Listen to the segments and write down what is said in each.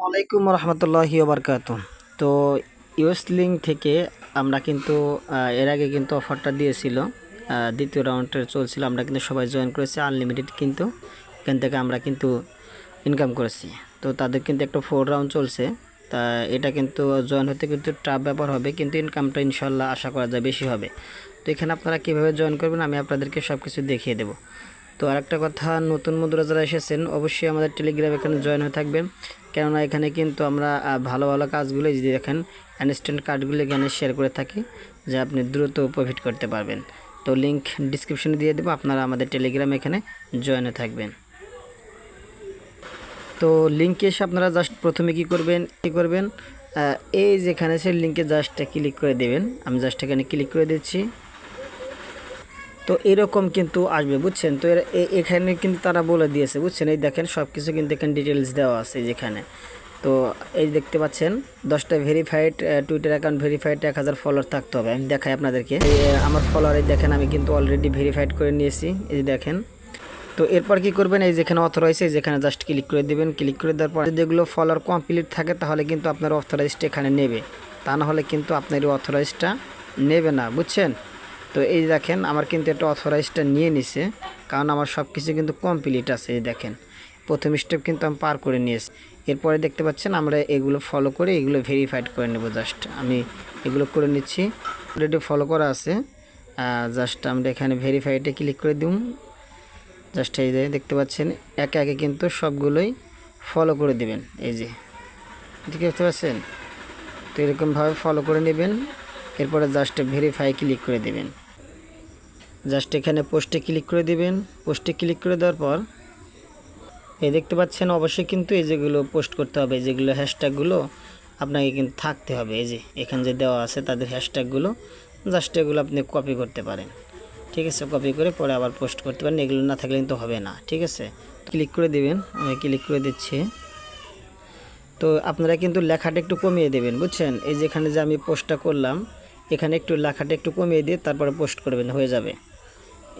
আলাইকুম রহমতুল্লাহি ওবরকাতুহ। তো ইউএস লিঙ্ক থেকে আমরা কিন্তু এর আগে কিন্তু অফারটা দিয়েছিল, দ্বিতীয় রাউন্ডে চলছিল। আমরা কিন্তু সবাই জয়েন করেছি আনলিমিটেড, কিন্তু এখান থেকে আমরা কিন্তু ইনকাম করেছি। তো তাদের কিন্তু একটা 4 রাউন্ড চলছে। তা এটা কিন্তু জয়েন হতে কিন্তু টাফ ব্যাপার হবে, কিন্তু ইনকামটা ইনশাল্লাহ আশা করা যায় বেশি হবে। তো এখানে আপনারা কীভাবে জয়েন করবেন আমি আপনাদেরকে সব কিছু দেখিয়ে দেবো। তো আরেকটা কথা, নতুন বন্ধুরা যারা এসেছেন অবশ্যই আমাদের টেলিগ্রাম এখানে জয়েন হয়ে থাকবেন, কেননা এখানে কিন্তু আমরা ভালো ভালো কাজগুলো যদি দেখেন ইনস্ট্যান্ট কার্ডগুলো এখানে শেয়ার করে থাকি, যা আপনি দ্রুত প্রফিট করতে পারবেন। তো লিঙ্ক ডিসক্রিপশনে দিয়ে দেবো, আপনারা আমাদের টেলিগ্রাম এখানে জয়েন হয়ে থাকবেন। তো লিঙ্কে এসে আপনারা জাস্ট প্রথমে কী করবেন, এই যেখানে সে লিঙ্কে জাস্ট ক্লিক করে দেবেন। আমি জাস্ট এখানে ক্লিক করে দিচ্ছি। তো এরকম কিন্তু আসবে, বুঝছেন। তো এখানে কিন্তু তারা বলে দিয়েছে, বুঝছেন। এই দেখেন সব কিছু কিন্তু এখানে ডিটেলস দেওয়া আছে যেখানে। তো এই দেখতে পাচ্ছেন 10টা verified Twitter account verified 1000 follower থাকতে হবে। আমি দেখাই আপনাদেরকে, আমার ফলোয়ারে দেখেন আমি কিন্তু অলরেডি ভেরিফাইড করে নিয়েছি, এই দেখেন। তো এরপর কি করবেন, এই যেখানে অথরাইজ যেখানে জাস্ট ক্লিক করে দেবেন। ক্লিক করে দেওয়ার পর যেগুলো ফলোয়ার কমপ্লিট থাকে তাহলে কিন্তু আপনার অথরাইজটা এখানে নেবে, তা না হলে কিন্তু আপনার এই অথরাইজটা নেবে না, বুঝছেন। তো এই দেখেন আমার কিন্তু একটা অথরাইজটা নিয়ে নিছে, কারণ আমার সব কিছু কিন্তু কমপ্লিট আছে। এই দেখেন প্রথম স্টেপ কিন্তু আমি পার করে নিয়েছি। এরপরে দেখতে পাচ্ছেন আমরা এগুলো ফলো করে এগুলো ভেরিফাইড করে নেব। জাস্ট আমি এগুলো করে নিচ্ছি, অলরেডি ফলো করা আছে। জাস্ট আমরা এখানে ভেরিফাইডে ক্লিক করে দিই। জাস্ট এই যে দেখতে পাচ্ছেন একে একে কিন্তু সবগুলোই ফলো করে দিবেন, এই যে দেখতে পাচ্ছেন। তো এরকমভাবে ফলো করে নেবেন। এরপরে জাস্ট ভেরিফাই ক্লিক করে দেবেন। জাস্ট এখানে পোস্টে ক্লিক করে দিবেন। পোস্টে ক্লিক করে দেওয়ার পর এই দেখতে পাচ্ছেন অবশ্যই কিন্তু এই যেগুলো পোস্ট করতে হবে, যেগুলো হ্যাশট্যাগুলো আপনাকে কিন্তু থাকতে হবে। এই যে এখানে যে দেওয়া আছে তাদের হ্যাশট্যাগুলো, জাস্ট এগুলো আপনি কপি করতে পারেন, ঠিক আছে। কপি করে পরে আবার পোস্ট করতে পারেন, এগুলো না থাকলে কিন্তু হবে না, ঠিক আছে। ক্লিক করে দিবেন, আমি ক্লিক করে দিচ্ছি। তো আপনারা কিন্তু লেখাটা একটু কমিয়ে দেবেন, বুঝছেন। এই যেখানে যে আমি পোস্টটা করলাম এখানে একটু লেখাটা একটু কমিয়ে দিয়ে তারপরে পোস্ট করবেন, হয়ে যাবে।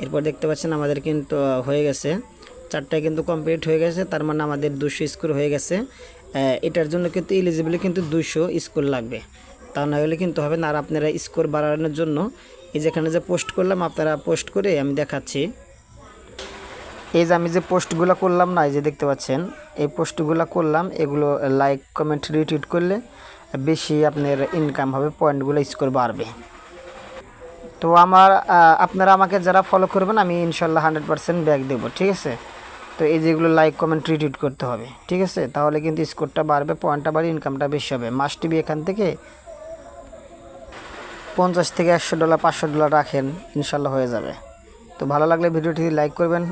এরপর দেখতে পাচ্ছেন আমাদের কিন্তু হয়ে গেছে, 4টায় কিন্তু কমপ্লিট হয়ে গেছে। তার মানে আমাদের 200 স্কোর হয়ে গেছে। এটার জন্য কিন্তু এলিজিবলি কিন্তু 200 স্কোর লাগবে, তা না হলে কিন্তু হবে না। আর আপনারা স্কোর বাড়ানোর জন্য এই যেখানে যে পোস্ট করলাম আপনারা পোস্ট করে আমি দেখাচ্ছি। এই যে আমি যে পোস্টগুলো করলাম না, এই যে দেখতে পাচ্ছেন এই পোস্টগুলো করলাম, এগুলো লাইক কমেন্ট রিটুইট করলে বেশি আপনার ইনকাম হবে, পয়েন্টগুলো স্কোর বাড়বে। তো আপনারা আমাকে যারা ফলো করবেন আমি ইনশাল্লাহ 100% ব্যাক দেবো, ঠিক আছে। তো এই যেগুলো লাইক কমেন্ট রিটুইট করতে হবে, ঠিক আছে, তাহলে কিন্তু স্কোরটা বাড়বে, পয়েন্টটা বাড়বে, ইনকামটা বেশি হবে। মাস্ট বি এখান থেকে $50 থেকে $100 $500 রাখেন, ইনশাল্লাহ হয়ে যাবে। তো ভালো লাগলে ভিডিওটি লাইক করবেন।